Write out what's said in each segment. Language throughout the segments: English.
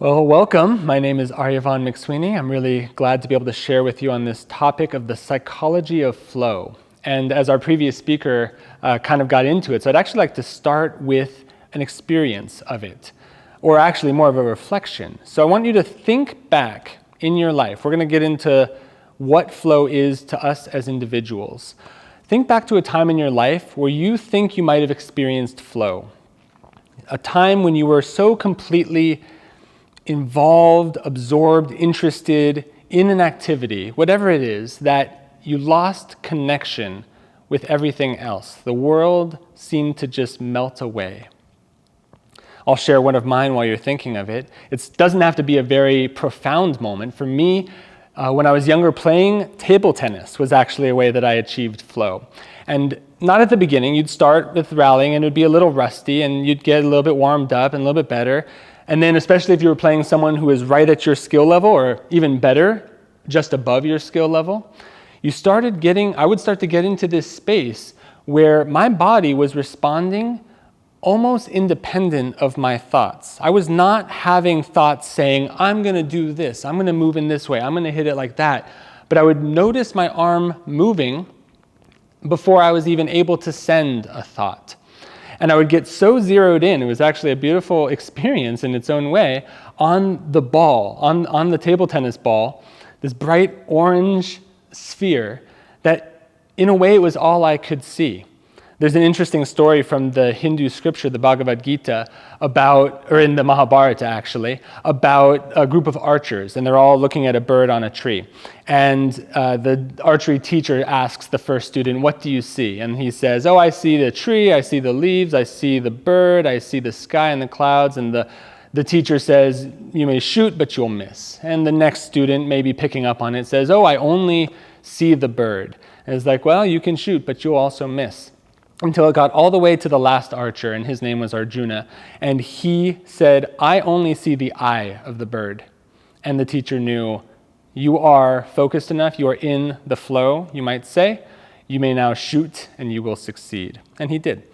Well, welcome. My name is Aryavan McSweeney. I'm really glad to be able to share with you on this topic of the psychology of flow. And as our previous speaker kind of got into it, so I'd actually like to start with an experience of it, or actually more of a reflection. So I want you to think back in your life. We're going to get into what flow is to us as individuals. Think back to a time in your life where you think you might have experienced flow. A time when you were so completely involved, absorbed, interested in an activity, whatever it is, that you lost connection with everything else. The world seemed to just melt away. I'll share one of mine while you're thinking of it. It doesn't have to be a very profound moment. For me, when I was younger, playing table tennis was actually a way that I achieved flow. And not at the beginning. You'd start with rallying and it would be a little rusty and you'd get a little bit warmed up and a little bit better. And then especially if you were playing someone who is right at your skill level, or even better, just above your skill level, I would start to get into this space where my body was responding almost independent of my thoughts. I was not having thoughts saying, I'm going to do this, I'm going to move in this way, I'm going to hit it like that. But I would notice my arm moving before I was even able to send a thought. And I would get so zeroed in, it was actually a beautiful experience in its own way, on the ball, on the table tennis ball, this bright orange sphere that in a way it was all I could see. There's an interesting story from the Hindu scripture, the Bhagavad Gita, or in the Mahabharata actually, about a group of archers, and they're all looking at a bird on a tree. And the archery teacher asks the first student, what do you see? And he says, oh, I see the tree, I see the leaves, I see the bird, I see the sky and the clouds. And the teacher says, you may shoot, but you'll miss. And the next student, maybe picking up on it, says, oh, I only see the bird. And it's like, well, you can shoot, but you'll also miss. Until it got all the way to the last archer, and his name was Arjuna, and he said, I only see the eye of the bird. And the teacher knew, you are focused enough, you are in the flow, you might say, you may now shoot and you will succeed. And he did.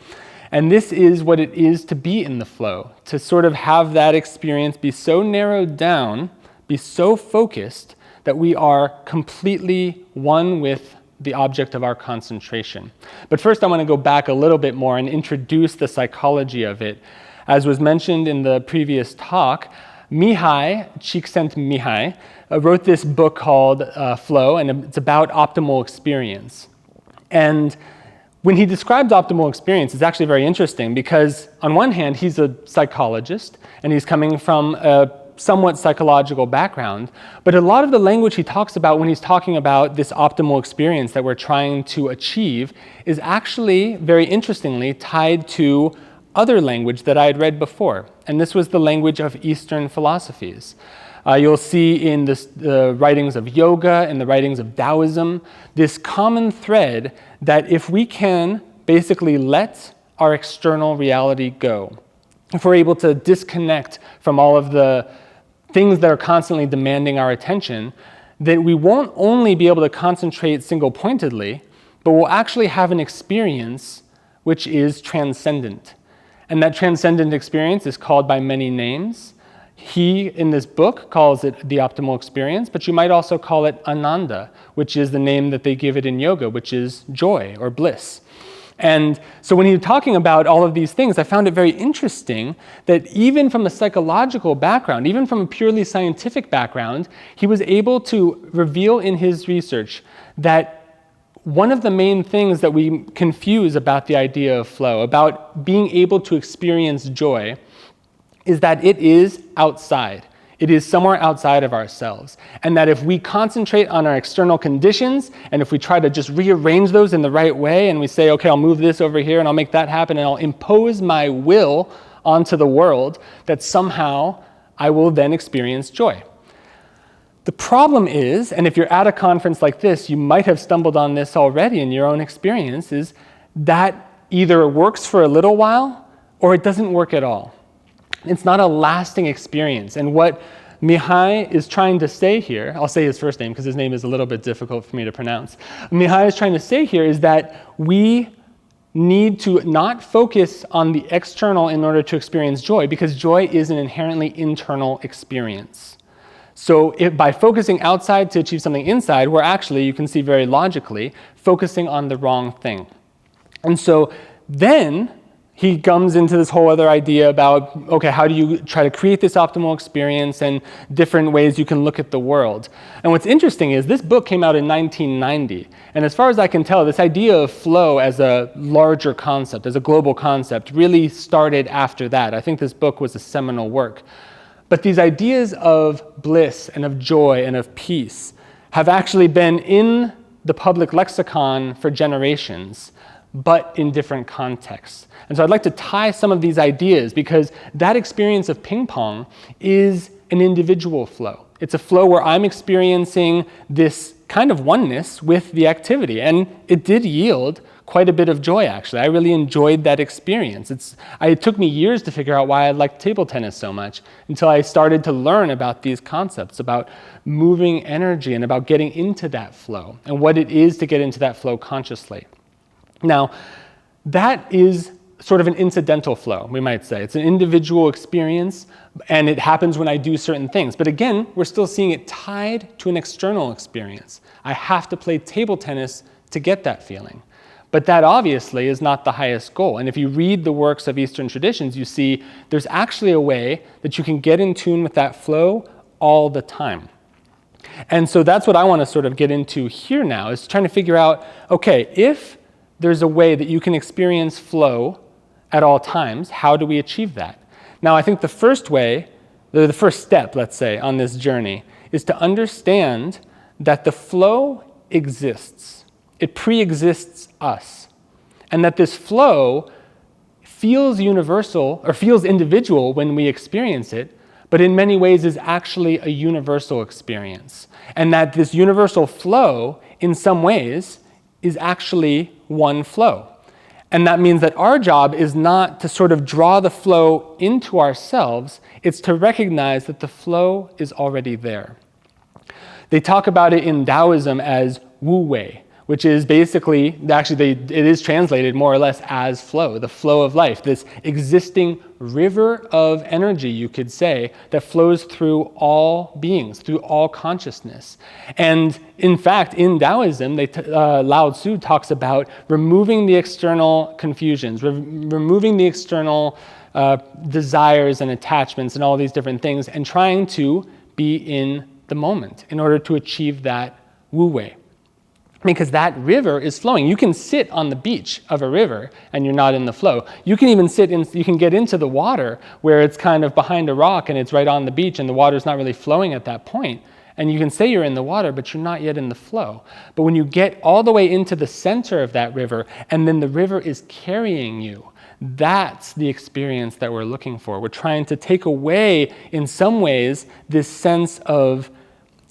And this is what it is to be in the flow, to sort of have that experience be so narrowed down, be so focused, that we are completely one with the object of our concentration. But first I want to go back a little bit more and introduce the psychology of it. As was mentioned in the previous talk, Mihai Csikszentmihalyi wrote this book called Flow, and it's about optimal experience. And when he describes optimal experience, it's actually very interesting because on one hand, he's a psychologist and he's coming from a somewhat psychological background, but a lot of the language he talks about when he's talking about this optimal experience that we're trying to achieve is actually, very interestingly, tied to other language that I had read before. And this was the language of Eastern philosophies. You'll see in the writings of yoga and the writings of Taoism, this common thread that if we can basically let our external reality go, if we're able to disconnect from all of the things that are constantly demanding our attention, that we won't only be able to concentrate single-pointedly, but we'll actually have an experience which is transcendent. And that transcendent experience is called by many names. He, in this book, calls it the optimal experience, but you might also call it Ananda, which is the name that they give it in yoga, which is joy or bliss. And so when he was talking about all of these things, I found it very interesting that even from a psychological background, even from a purely scientific background, he was able to reveal in his research that one of the main things that we confuse about the idea of flow, about being able to experience joy, is that it is outside. It is somewhere outside of ourselves. And that if we concentrate on our external conditions, and if we try to just rearrange those in the right way, and we say, okay, I'll move this over here, and I'll make that happen, and I'll impose my will onto the world, that somehow I will then experience joy. The problem is, and if you're at a conference like this, you might have stumbled on this already in your own experience, is that either it works for a little while, or it doesn't work at all. It's not a lasting experience. And what Mihai is trying to say here, I'll say his first name because his name is a little bit difficult for me to pronounce. Mihai is trying to say here is that we need to not focus on the external in order to experience joy, because joy is an inherently internal experience. So by focusing outside to achieve something inside, we're actually, you can see very logically, focusing on the wrong thing. And so then he comes into this whole other idea about, okay, how do you try to create this optimal experience and different ways you can look at the world. And what's interesting is this book came out in 1990. And as far as I can tell, this idea of flow as a larger concept, as a global concept, really started after that. I think this book was a seminal work. But these ideas of bliss and of joy and of peace have actually been in the public lexicon for generations, but in different contexts. And so I'd like to tie some of these ideas, because that experience of ping pong is an individual flow. It's a flow where I'm experiencing this kind of oneness with the activity. And it did yield quite a bit of joy, actually. I really enjoyed that experience. It took me years to figure out why I liked table tennis so much, until I started to learn about these concepts, about moving energy and about getting into that flow and what it is to get into that flow consciously. Now, that is sort of an incidental flow, we might say. It's an individual experience, and it happens when I do certain things. But again, we're still seeing it tied to an external experience. I have to play table tennis to get that feeling. But that obviously is not the highest goal. And if you read the works of Eastern traditions, you see there's actually a way that you can get in tune with that flow all the time. And so that's what I want to sort of get into here now, is trying to figure out, okay, if there's a way that you can experience flow at all times, how do we achieve that? Now, I think the first way, the first step, let's say, on this journey is to understand that the flow exists. It pre-exists us. And that this flow feels universal, or feels individual when we experience it, but in many ways is actually a universal experience. And that this universal flow, in some ways, is actually one flow. And that means that our job is not to sort of draw the flow into ourselves, it's to recognize that the flow is already there. They talk about it in Taoism as wu wei, which is basically, actually it is translated more or less as flow, the flow of life, this existing river of energy, you could say, that flows through all beings, through all consciousness. And in fact, in Taoism, Lao Tzu talks about removing the external confusions, removing the external desires and attachments and all these different things, and trying to be in the moment in order to achieve that wu wei. Because that river is flowing. You can sit on the beach of a river and you're not in the flow. You can even you can get into the water where it's kind of behind a rock and it's right on the beach and the water's not really flowing at that point. And you can say you're in the water, but you're not yet in the flow. But when you get all the way into the center of that river and then the river is carrying you, that's the experience that we're looking for. We're trying to take away, in some ways, this sense of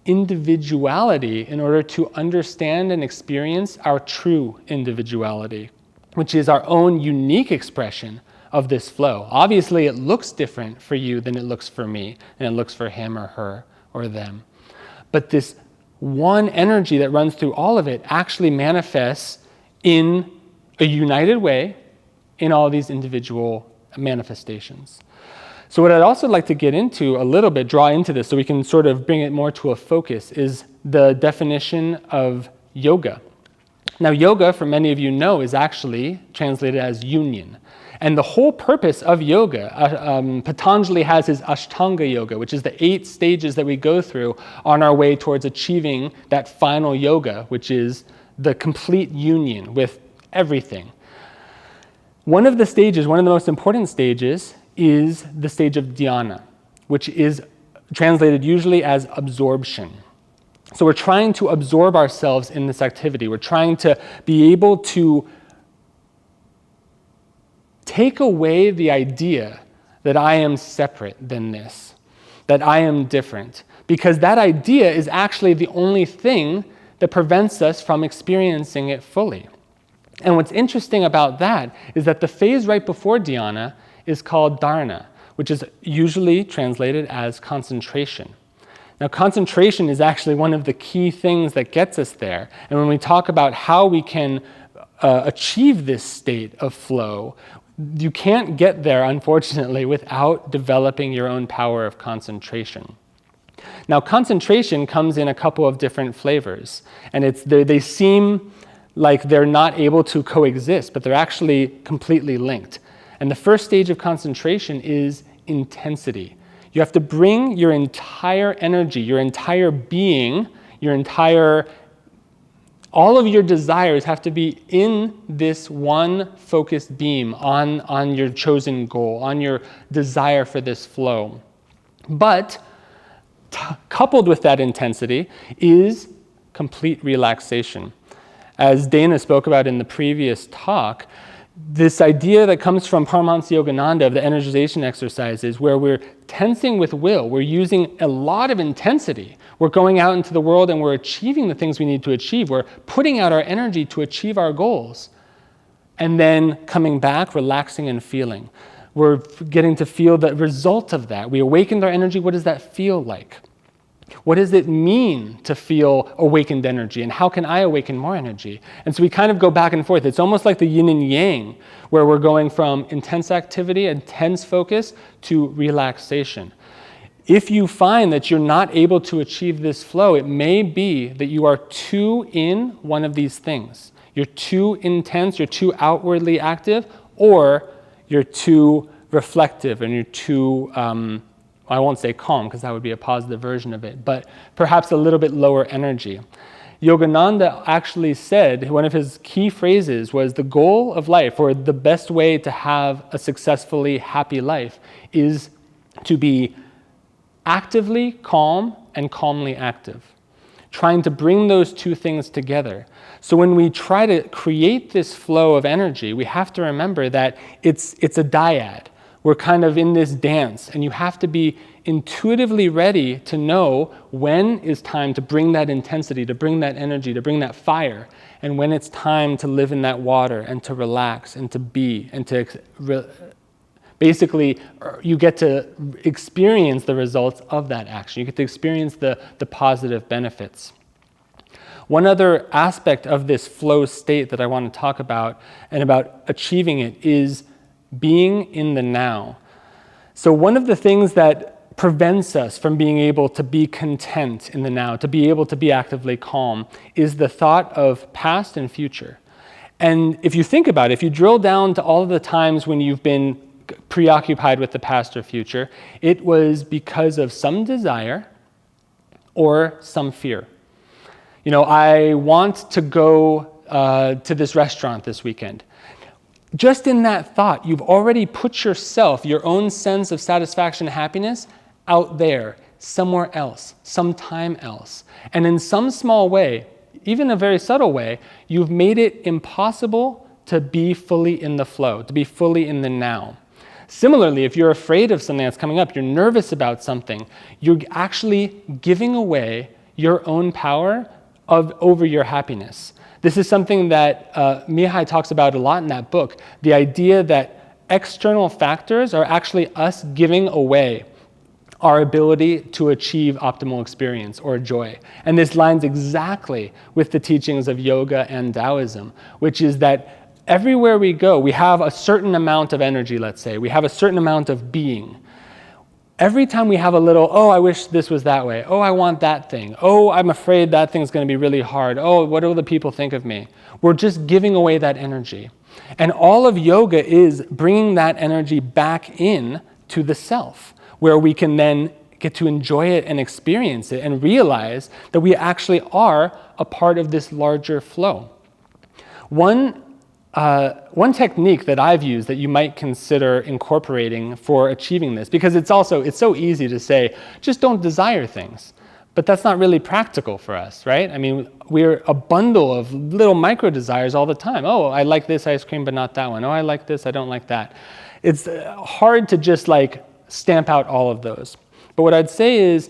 individuality in order to understand and experience our true individuality, which is our own unique expression of this flow. Obviously, it looks different for you than it looks for me, and it looks for him or her or them. But this one energy that runs through all of it actually manifests in a united way in all these individual manifestations. So what I'd also like to get into a little bit, draw into this so we can sort of bring it more to a focus, is the definition of yoga. Now, yoga, for many of you know, is actually translated as union. And the whole purpose of yoga, Patanjali has his Ashtanga yoga, which is the 8 stages that we go through on our way towards achieving that final yoga, which is the complete union with everything. One of the most important stages, is the stage of dhyana, which is translated usually as absorption. So we're trying to absorb ourselves in this activity. We're trying to be able to take away the idea that I am separate than this, that I am different, because that idea is actually the only thing that prevents us from experiencing it fully. And what's interesting about that is that the phase right before dhyana is called dharana, which is usually translated as concentration. Now, concentration is actually one of the key things that gets us there. And when we talk about how we can achieve this state of flow, you can't get there, unfortunately, without developing your own power of concentration. Now, concentration comes in a couple of different flavors, and they seem like they're not able to coexist, but they're actually completely linked. And the first stage of concentration is intensity. You have to bring your entire energy, your entire being, all of your desires have to be in this one focused beam on your chosen goal, on your desire for this flow. But coupled with that intensity is complete relaxation. As Dana spoke about in the previous talk, this idea that comes from Paramahansa Yogananda of the energization exercises, where we're tensing with will, we're using a lot of intensity. We're going out into the world and we're achieving the things we need to achieve. We're putting out our energy to achieve our goals. And then coming back, relaxing and feeling. We're getting to feel the result of that. We awakened our energy. What does that feel like? What does it mean to feel awakened energy? And how can I awaken more energy? And so we kind of go back and forth. It's almost like the yin and yang, where we're going from intense activity, intense focus, to relaxation. If you find that you're not able to achieve this flow, it may be that you are too in one of these things. You're too intense, you're too outwardly active, or you're too reflective and you're too I won't say calm, because that would be a positive version of it, but perhaps a little bit lower energy. Yogananda actually said, one of his key phrases was, the goal of life, or the best way to have a successfully happy life, is to be actively calm and calmly active. Trying to bring those two things together. So when we try to create this flow of energy, we have to remember that it's a dyad. We're kind of in this dance, and you have to be intuitively ready to know when is time to bring that intensity, to bring that energy, to bring that fire, and when it's time to live in that water and to relax and to be and to basically you get to experience the results of that action. You get to experience the positive benefits. One other aspect of this flow state that I want to talk about and about achieving it is being in the now. So one of the things that prevents us from being able to be content in the now, to be able to be actively calm, is the thought of past and future. And if you think about it, if you drill down to all of the times when you've been preoccupied with the past or future, it was because of some desire or some fear. You know, I want to go to this restaurant this weekend. Just in that thought, you've already put yourself, your own sense of satisfaction and happiness, out there, somewhere else, sometime else. And in some small way, even a very subtle way, you've made it impossible to be fully in the flow, to be fully in the now. Similarly, if you're afraid of something that's coming up, you're nervous about something, you're actually giving away your own power over your happiness. This is something that Mihai talks about a lot in that book, the idea that external factors are actually us giving away our ability to achieve optimal experience or joy. And this lines exactly with the teachings of yoga and Taoism, which is that everywhere we go, we have a certain amount of energy, let's say. We have a certain amount of being. Every time we have a little, oh, I wish this was that way. Oh, I want that thing. Oh, I'm afraid that thing's going to be really hard. Oh, what will the people think of me? We're just giving away that energy. And all of yoga is bringing that energy back in to the self, where we can then get to enjoy it and experience it and realize that we actually are a part of this larger flow. One technique that I've used that you might consider incorporating for achieving this, because it's so easy to say, just don't desire things. But that's not really practical for us, right? I mean, we're a bundle of little micro desires all the time. Oh, I like this ice cream, but not that one. Oh, I like this, I don't like that. It's hard to just like stamp out all of those. But what I'd say is,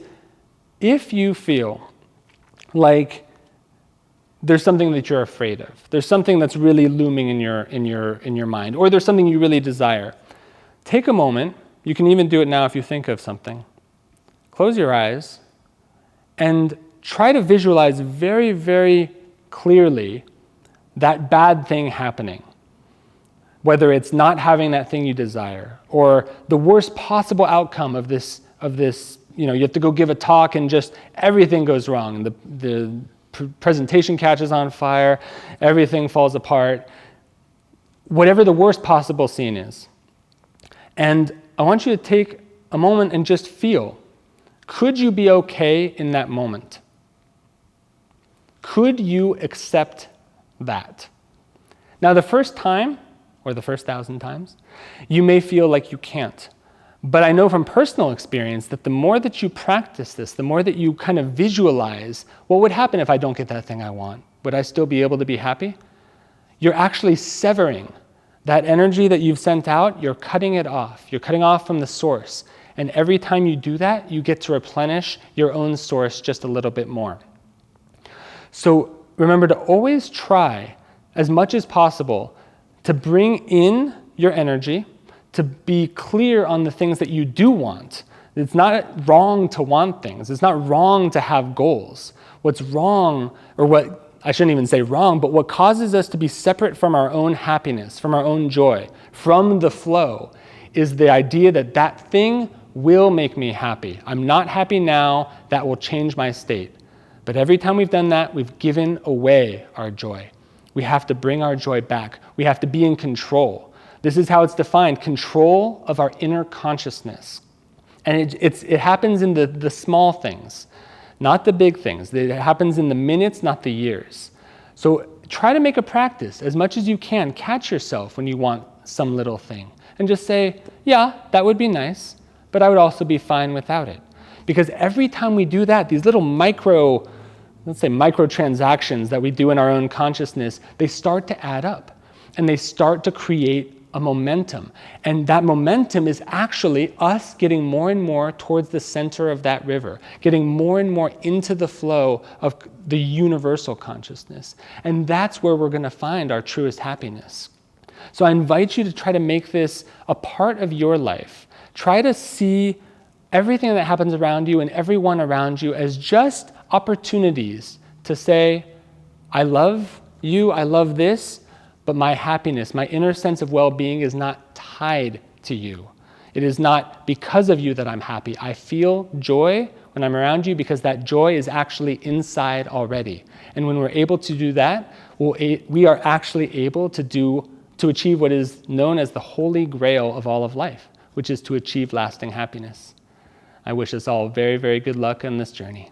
if you feel like there's something that you're afraid of, there's something that's really looming in your mind, or there's something you really desire, take a moment. You can even do it now if you think of something. Close your eyes and try to visualize very, very clearly that bad thing happening, whether it's not having that thing you desire, or the worst possible outcome of this, you have to go give a talk and just everything goes wrong. The presentation catches on fire, everything falls apart, whatever the worst possible scene is. And I want you to take a moment and just feel, could you be okay in that moment? Could you accept that? Now, the first time, or the first 1,000 times, you may feel like you can't. But I know from personal experience that the more that you practice this, the more that you kind of visualize, what would happen if I don't get that thing I want? Would I still be able to be happy? You're actually severing that energy that you've sent out, you're cutting it off. You're cutting off from the source. And every time you do that, you get to replenish your own source just a little bit more. So remember to always try, as much as possible, to bring in your energy, to be clear on the things that you do want. It's not wrong to want things. It's not wrong to have goals. What's wrong, or what, I shouldn't even say wrong, but what causes us to be separate from our own happiness, from our own joy, from the flow, is the idea that that thing will make me happy. I'm not happy now, that will change my state. But every time we've done that, we've given away our joy. We have to bring our joy back. We have to be in control. This is how it's defined, control of our inner consciousness. And it happens in the small things, not the big things. It happens in the minutes, not the years. So try to make a practice as much as you can. Catch yourself when you want some little thing. And just say, yeah, that would be nice, but I would also be fine without it. Because every time we do that, these little microtransactions that we do in our own consciousness, they start to add up. And they start to create a momentum. And that momentum is actually us getting more and more towards the center of that river, getting more and more into the flow of the universal consciousness. And that's where we're going to find our truest happiness. So I invite you to try to make this a part of your life. Try to see everything that happens around you and everyone around you as just opportunities to say, I love you, I love this, but my happiness, my inner sense of well-being is not tied to you. It is not because of you that I'm happy. I feel joy when I'm around you because that joy is actually inside already. And when we're able to do that, we are actually able to achieve what is known as the holy grail of all of life, which is to achieve lasting happiness. I wish us all very, very good luck on this journey.